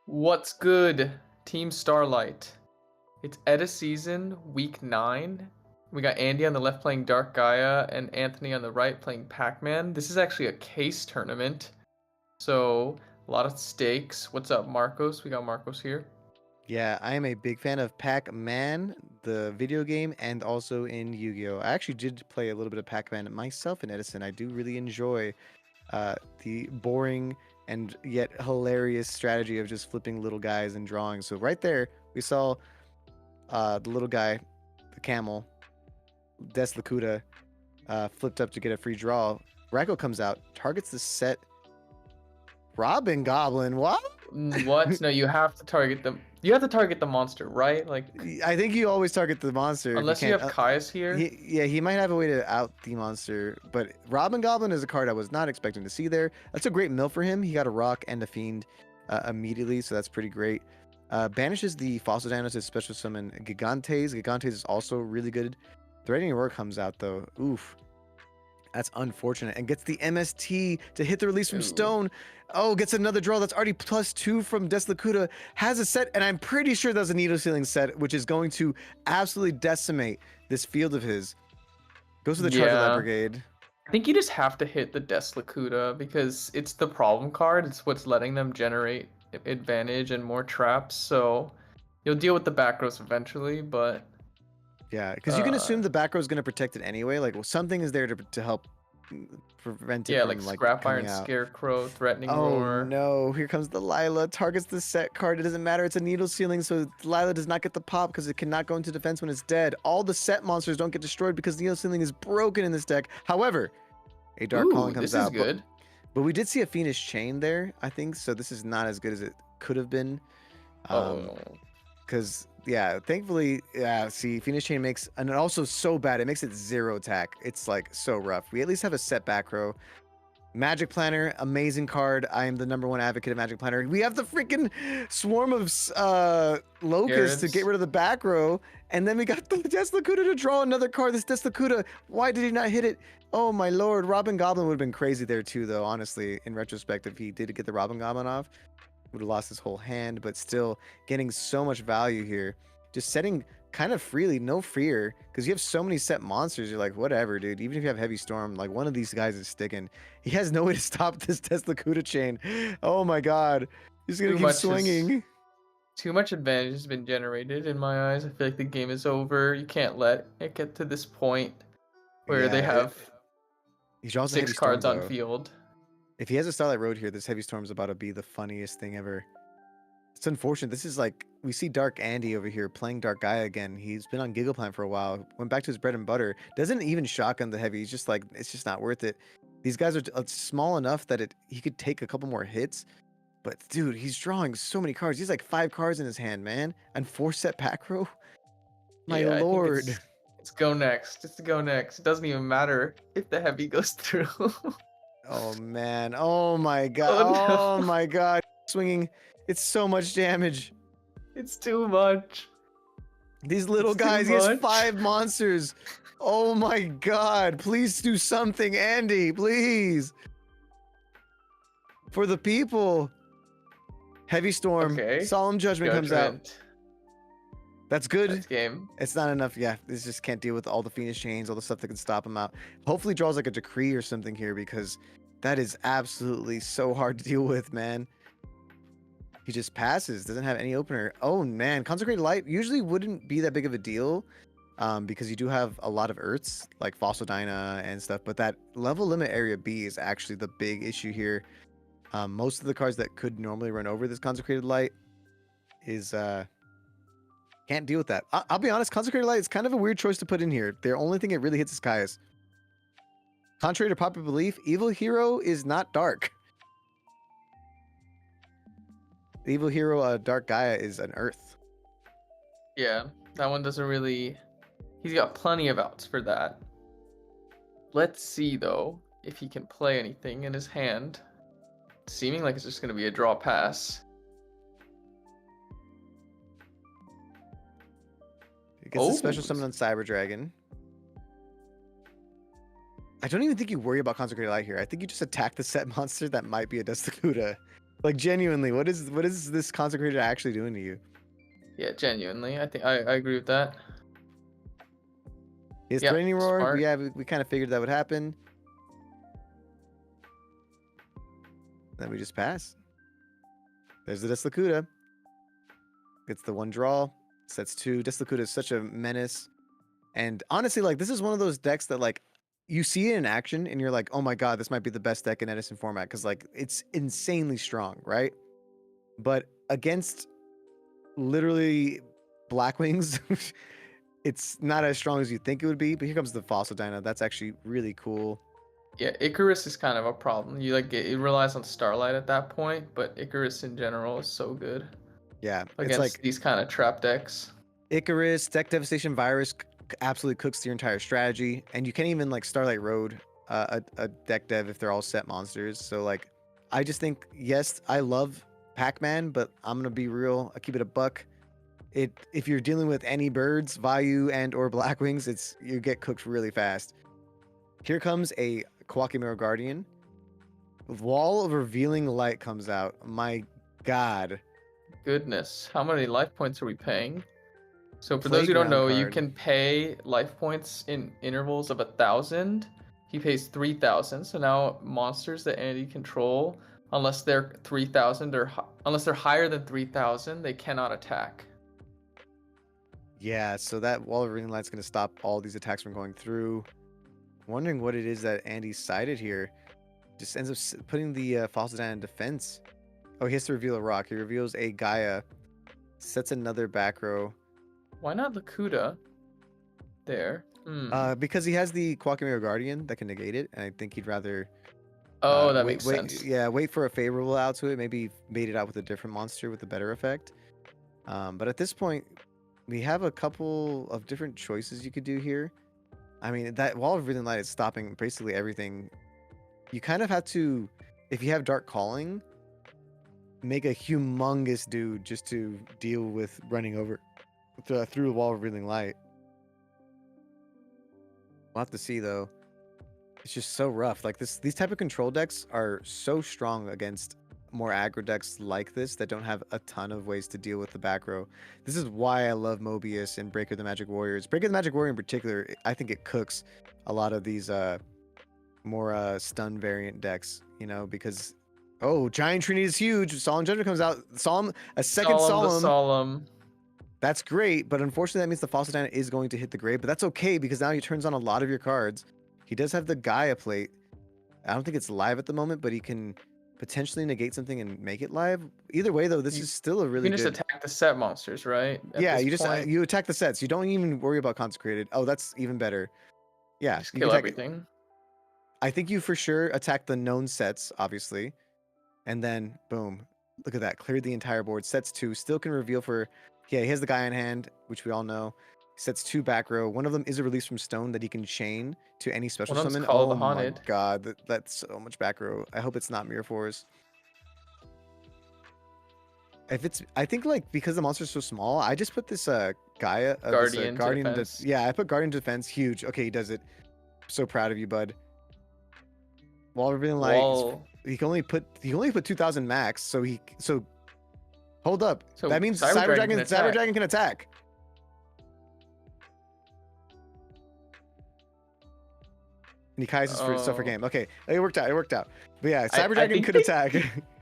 What's good, Team Starlight? It's EDI-SZN Week 9. We got Andy on the left playing Dark Gaia and Anthony on the right playing Pac-Man. This is actually a case tournament, so a lot of stakes. What's up, Marcos? We got Marcos here. Yeah, I am a big fan of Pac-Man, the video game, and also in Yu-Gi-Oh! I actually did play a little bit of Pac-Man myself in Edison. I do really enjoy the boring and yet hilarious strategy of just flipping little guys and drawing. So right there, we saw the little guy, the camel, Des Lakuta, flipped up to get a free draw. Raikou comes out, targets the set. Robin Goblin, what? What? No, you have to target them. You have to target the monster, right? Like, I think you always target the monster. unless you have Kai's here. He might have a way to out the monster, but Robin Goblin is a card I was not expecting to see there. That's a great mill for him. He got a rock and a fiend immediately, so that's pretty great. Banishes the fossil dino to special summon Gigantes. Gigantes is also really good. Threatening Roar comes out though. Oof. That's unfortunate. And gets the MST to hit the release from Ooh. Stone. Oh, gets another draw. That's already +2 from Des Lakuta. Has a set, and I'm pretty sure that's a needle ceiling set, which is going to absolutely decimate this field of his. Goes to the Charger Light Brigade. I think you just have to hit the Des Lakuta because it's the problem card. It's what's letting them generate advantage and more traps. So you'll deal with the back rows eventually, but yeah, because you can assume the back row is going to protect it anyway. Like, well, something is there to help prevent it yeah, from, like like Scrap Iron, coming out. Scarecrow, Threatening Oh Roar. no, here comes the Lila. Targets the set card. It doesn't matter. It's a needle ceiling, so Lila does not get the pop because it cannot go into defense when it's dead. All the set monsters don't get destroyed because needle ceiling is broken in this deck. However, a Dark Calling comes out. This is good. But we did see a Fiendish Chain there, I think, so this is not as good as it could have been. Because, yeah, thankfully, yeah, see, Fiendish Chain makes, and also so bad, it makes it 0 attack. It's, like, so rough. We at least have a set back row. Magic Planner, amazing card. I am the #1 advocate of Magic Planner. We have the freaking swarm of locusts to get rid of the back row. And then we got the Des Lakuta to draw another card. This Des Lakuta, why did he not hit it? Oh my lord. Robin Goblin would have been crazy there too, though, honestly, in retrospect, if he did get the Robin Goblin off. Would have lost his whole hand, but still getting so much value here. Just setting kind of freely, no fear, because you have so many set monsters. You're like, whatever, dude. Even if you have Heavy Storm, like one of these guys is sticking. He has no way to stop this Des Lakuta chain. Oh my god, he's gonna keep swinging. Too much advantage has been generated in my eyes. I feel like the game is over. You can't let it get to this point where they have 6 cards on field. If he has a Starlight Road here, this Heavy Storm is about to be the funniest thing ever. It's unfortunate. This is like, we see Dark Andy over here playing Dark Gaia again. He's been on Giggle Plant for a while. Went back to his bread and butter. Doesn't even shotgun the heavy. He's just like, it's just not worth it. These guys are small enough that he could take a couple more hits. But dude, he's drawing so many cards. He's like 5 cards in his hand, man. And 4 set pack row. My lord. It's go next. It's go next. It doesn't even matter if the heavy goes through. Oh man. Oh my god. Oh my god. Swinging. It's so much damage. It's too much. These little guys, he has 5 monsters. Oh my god. Please do something, Andy. Please. For the people. Heavy Storm. Okay. Solemn Judgment comes out. That's good. That's game. It's not enough. Yeah, this just can't deal with all the Fiendish Chains, all the stuff that can stop him out. Hopefully draws like a Decree or something here, because that is absolutely so hard to deal with, man. He just passes, doesn't have any opener. Oh man, Consecrated Light usually wouldn't be that big of a deal, because you do have a lot of Earths, like Fossil Dyna and stuff, but that level limit area B is actually the big issue here. Most of the cards that could normally run over this Consecrated Light is can't deal with that. I'll be honest, Consecrated Light is kind of a weird choice to put in here. The only thing it really hits is Kai's. Contrary to popular belief, Evil Hero is not dark. The Evil Hero Dark Gaia is an Earth. Yeah, that one doesn't really... He's got plenty of outs for that. Let's see, though, if he can play anything in his hand. Seeming like it's just going to be a draw pass. It gets a special summon on Cyber Dragon. I don't even think you worry about Consecrated Light here. I think you just attack the set monster that might be a Des Lakuta. Like genuinely, what is this Consecrated actually doing to you? Yeah, genuinely. I think I agree with that. His Yeah, Threatening Roar, smart. we kind of figured that would happen. Then we just pass. There's the Deslakuta. Gets the one draw. Sets two. Deslakuta is such a menace. And honestly, like this is one of those decks that like you see it in action and you're like, oh my god, this might be the best deck in Edison format because like it's insanely strong, right? But against literally Blackwings, it's not as strong as you think it would be. But here comes the Fossil Dino. That's actually really cool. Yeah, Icarus is kind of a problem. You like it relies on Starlight at that point, but Icarus in general is so good Yeah, it's against like these kind of trap decks. Icarus, Deck Devastation Virus absolutely cooks your entire strategy, and you can't even like Starlight Road a deck dev if they're all set monsters. So like, I just think yes, I love Pac-Man, but I'm gonna be real. I keep it a buck. If you're dealing with any birds, Vayu and or Blackwings, it's you get cooked really fast. Here comes a Quackimero Guardian. Wall of Revealing Light comes out. My God. Goodness, how many life points are we paying? So for those who don't Playground know, you card. can pay life points in intervals of 1,000. He pays 3,000. So now monsters that Andy control, unless they're 3,000 or unless they're higher than 3,000, they cannot attack. Yeah, so that Wall of Revealing Light's going to stop all these attacks from going through. Wondering what it is that Andy sided here. Just ends up putting the Fossil Dino in defense. Oh, he has to reveal a rock. He reveals a Gaia. Sets another back row. Why not Lakuta there? Because he has the Quackimero Guardian that can negate it, and I think he'd rather Oh, that wait, makes sense. yeah, wait for a favorable out to it. Maybe bait it out with a different monster with a better effect. But at this point, we have a couple of different choices you could do here. I mean, that Wall of Revealing Light is stopping basically everything. You kind of have to, if you have Dark Calling, make a humongous dude just to deal with running over through a Wall of Revealing Light. We'll have to see though. It's just so rough. Like these type of control decks are so strong against more aggro decks like this that don't have a ton of ways to deal with the back row. This is why I love Mobius and Breaker the Magic Warriors. Breaker the Magic Warrior in particular, I think it cooks a lot of these more stun variant decks, you know, because oh, Giant Trinity is huge. Solemn Judgment comes out. A second Solemn the Solemn. Solemn. That's great, but unfortunately that means the Fossil Dino is going to hit the grave, but that's okay because now he turns on a lot of your cards. He does have the Gaia plate. I don't think it's live at the moment, but he can potentially negate something and make it live. Either way though, this is still a really You can good... just attack the set monsters, right? Yeah, you just you attack the sets. You don't even worry about Consecrated. Oh, that's even better. Yeah, just you kill can everything. I think you for sure attack the known sets, obviously. And then, boom. Look at that. Cleared the entire board. Sets two. Still can reveal for... Yeah, he has the guy in hand, which we all know. Sets two back row. One of them is a release from stone that he can chain to any special One of them's summon. Call of Oh the my Haunted. god. That's so much back row. I hope it's not Mirror Force. If it's... I think, like, because the monster's so small, I just put this Gaia... Guardian this, Guardian defense. yeah, I put Guardian defense. Huge. Okay, he does it. So proud of you, bud. Wall of Revealing Light. He can only put 2,000 max, so hold up. So that means Cyber Cyber Dragon can attack. Nikai's is for game. Okay, it worked out. But yeah, Cyber Dragon could attack.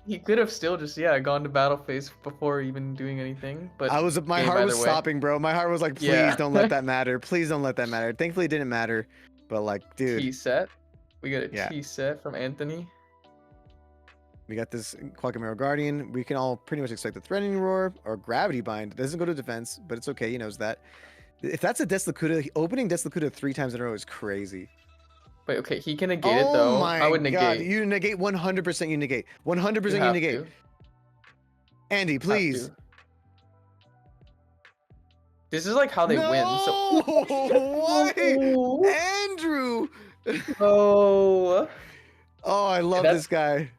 He could have still just gone to battle phase before even doing anything. But my heart was stopping, bro. My heart was like, please don't let that matter. Please don't let that matter. Thankfully, it didn't matter. But like, dude, T set. We got a T set from Anthony. We got this Quackimero Guardian. We can all pretty much expect the Threatening Roar or Gravity Bind. It doesn't go to defense, but it's okay. He knows that. If that's a Deslakuta, opening Deslakuta 3 times in a row is crazy. Wait, okay, he can negate it though. I would negate. God. You negate 100%. You negate 100%. You negate. Andy, please. This is like how they win. So why, Andrew? Oh, I love this guy.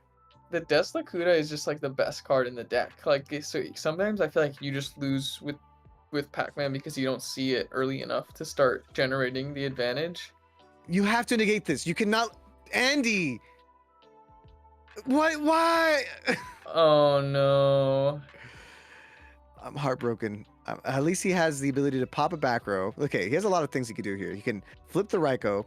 The Deslakuta is just like the best card in the deck. Like, so sometimes I feel like you just lose with Pac-Man because you don't see it early enough to start generating the advantage. You have to negate this. You cannot, Andy. Why? Oh no. I'm heartbroken. At least he has the ability to pop a back row. Okay, he has a lot of things he can do here. He can flip the Raikou,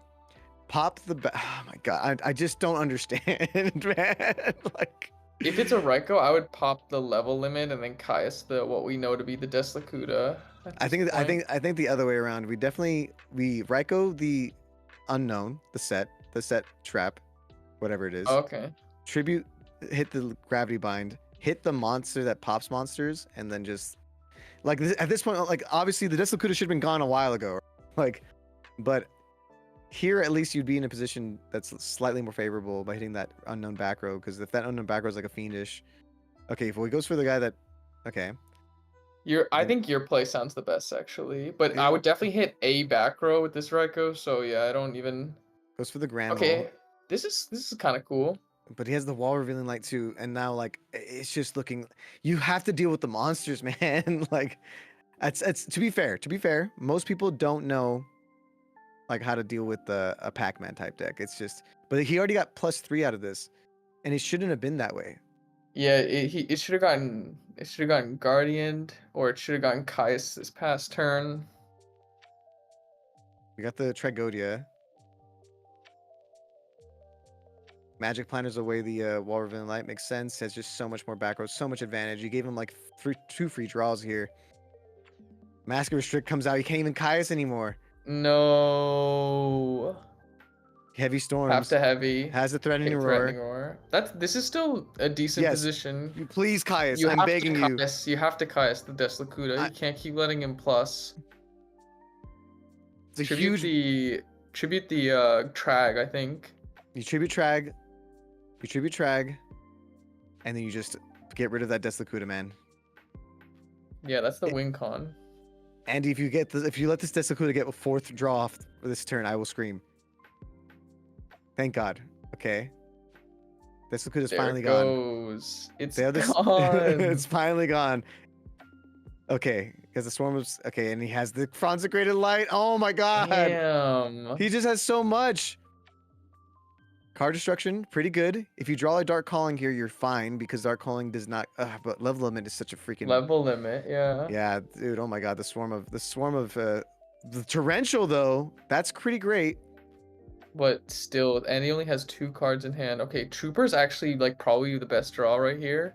pop the back. Oh my god, I just don't understand, man. Like, If it's a Raikou, I would pop the level limit and then Caius the what we know to be the Deslakuta at I this think point. I think the other way around. We Raikou the unknown, the set trap, whatever it is. Okay. Tribute, hit the gravity bind, hit the monster that pops monsters, and then just like at this point, like obviously the Deslakuta should have been gone a while ago. Like, but here at least you'd be in a position that's slightly more favorable by hitting that unknown back row, because if that unknown back row is like a fiendish. Okay, if he goes for the guy that, okay. I think your play sounds the best actually, but I It would definitely hit a back row with this Raikou. So yeah, I don't even. goes for the grand wall. Okay, this is kind of cool. But he has the wall revealing light too, and now like it's just looking. You have to deal with the monsters, man. Like, it's to be fair. To be fair, most people don't know like how to deal with a Pac-Man type deck. It's just, but he already got +3 out of this, and it shouldn't have been that way. Yeah, it should have gotten Guardianed, or it should have gotten Caius this past turn. We got the Trigodia. Magic Planner's away the wall revealing light, makes sense. Has just so much more back row, so much advantage. You gave him like 2 free draws here. Mask Restrict comes out. You can't even Caius anymore. No. Heavy Storms. Have to heavy. Has a Threatening Okay, Roar. threatening roar. This is still a decent Yes. position. Please, Caius. You I'm have begging to you. Caius. You have to Caius the Deslakuta. You can't keep letting him plus. It's a huge. Tribute the Trag, I think. You tribute Trag. You tribute Trag. And then you just get rid of that Deslakuta, man. Yeah, that's the win con. And if you let this Deslakuta get a 4th draw off for this turn, I will scream. Thank God. Okay. Deslakuta's finally gone. It's gone. It's finally gone. Okay, because the swarm was okay, and he has the consecrated light. Oh my god! Damn. He just has so much. Card destruction, pretty good. If you draw a Dark Calling here, you're fine because Dark Calling does not. But level limit is such a freaking level limit. Yeah. Yeah, dude. Oh my god, the swarm of the torrential though. That's pretty great. But still, and he only has 2 cards in hand. Okay, Trooper's actually like probably the best draw right here.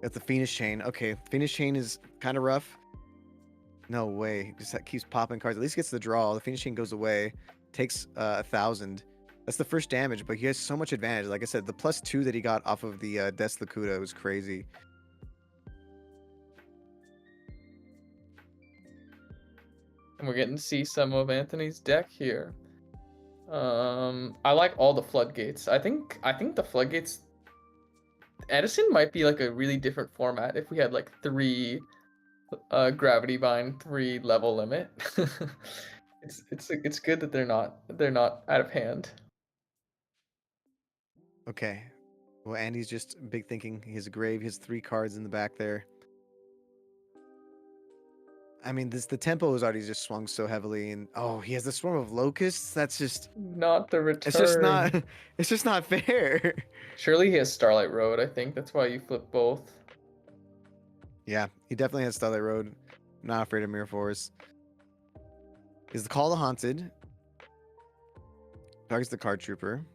Got the Phoenix Chain. Okay, Phoenix Chain is kind of rough. No way. Just that keeps popping cards. At least gets the draw. The Phoenix Chain goes away. Takes 1,000. That's the first damage, but he has so much advantage. Like I said, the +2 that he got off of the Deslakuta was crazy. And we're getting to see some of Anthony's deck here. I like all the floodgates. I think the floodgates. Edison might be like a really different format if we had like 3 gravity bind, 3 level limit. It's good that they're not out of hand. Okay. Well, Andy's just big thinking. He has a grave. He has 3 cards in the back there. I mean, the tempo is already just swung so heavily, and oh, he has the swarm of locusts. That's just not the return. It's just not. It's just not fair. Surely he has Starlight Road. I think that's why you flip both. Yeah, he definitely has Starlight Road. Not afraid of Mirror Force. Is the Call the Haunted? Targets the Card Trooper.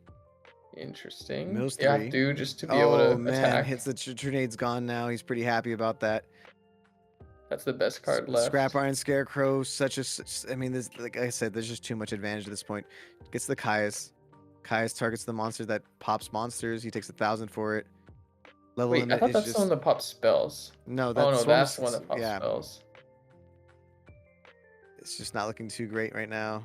Interesting. Mills Yeah, 3. do just to be able to attack. Hits the Tornade's gone now. He's pretty happy about that. That's the best card left. Scrap Iron Scarecrow, I mean, there's, like I said, there's just too much advantage at this point. Gets the Caius. Caius targets the monster that pops monsters. He takes 1,000 for it. Level Wait, limit I thought is that's just... the one that pops spells. No, that's the one that pops spells. It's just not looking too great right now.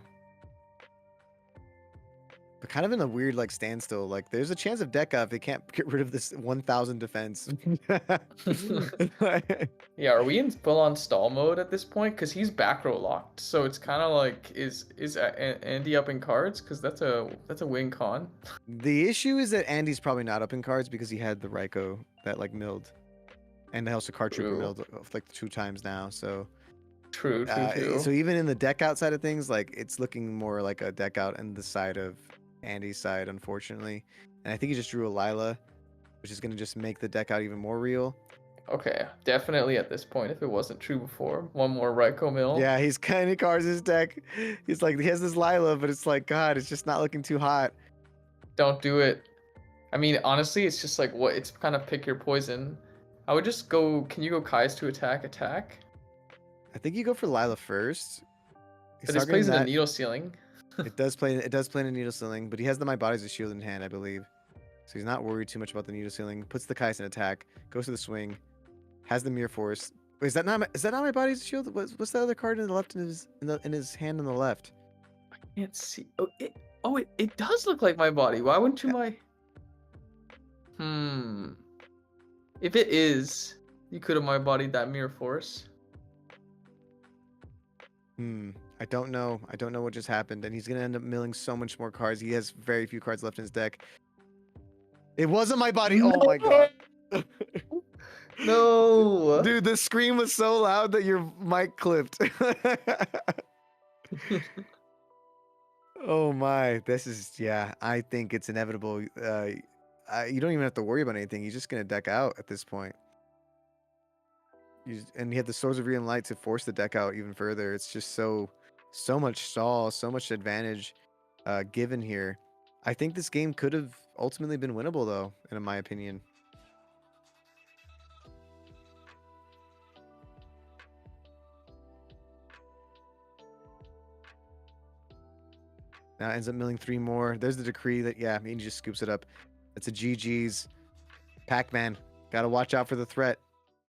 But kind of in a weird like standstill. Like there's a chance of Deca if they can't get rid of this 1,000 defense. Yeah, are we in full-on stall mode at this point? Because he's back row locked, so it's kind of like is Andy up in cards? Because that's a win con. The issue is that Andy's probably not up in cards because he had the Raikou that like milled, and also Card Trooper milled like 2 times now. So true. So even in the deck out side of things, like it's looking more like a deck out in the side of Andy's side, unfortunately. And I think he just drew a Lila. which is going to just make the deck out even more real. Okay, definitely at this point, if it wasn't true before. One more Ryko Mill. Yeah, he's kind of cards his deck. He's like, he has this Lila, but it's like, God, it's just not looking too hot. Don't do it. I mean, honestly, it's just like what it's kind of pick your poison. I would just go. Can you go Kai's to attack? I think you go for Lila first. He's But this targeting plays in a that. needle ceiling. It does play in a needle ceiling, but he has the My Body's a Shield in hand, I believe. So he's not worried too much about the needle ceiling. Puts the Kais in attack, goes to the swing, has the Mirror Force. Wait, is that not My Body's Shield? What's the other card in the left in his hand on the left? Can't see. It does look like my body. Why wouldn't you my? If it is, you could have my bodied that Mirror Force. I don't know. I don't know what just happened, and he's gonna end up milling so much more cards. He has very few cards left in his deck. It wasn't My Body. No! Oh my god. No. Dude, the scream was so loud that your mic clipped. Oh my, this is, yeah, I think it's inevitable. You don't even have to worry about anything. He's just gonna deck out at this point. And he had the Swords of Real Light to force the deck out even further. It's just so much stall, so much advantage given here. I think this game could have ultimately been winnable though, in my opinion. Now ends up milling 3 more. There's the decree that, yeah, he just scoops it up. It's a GG's. PAC-MAN, gotta watch out for the threat.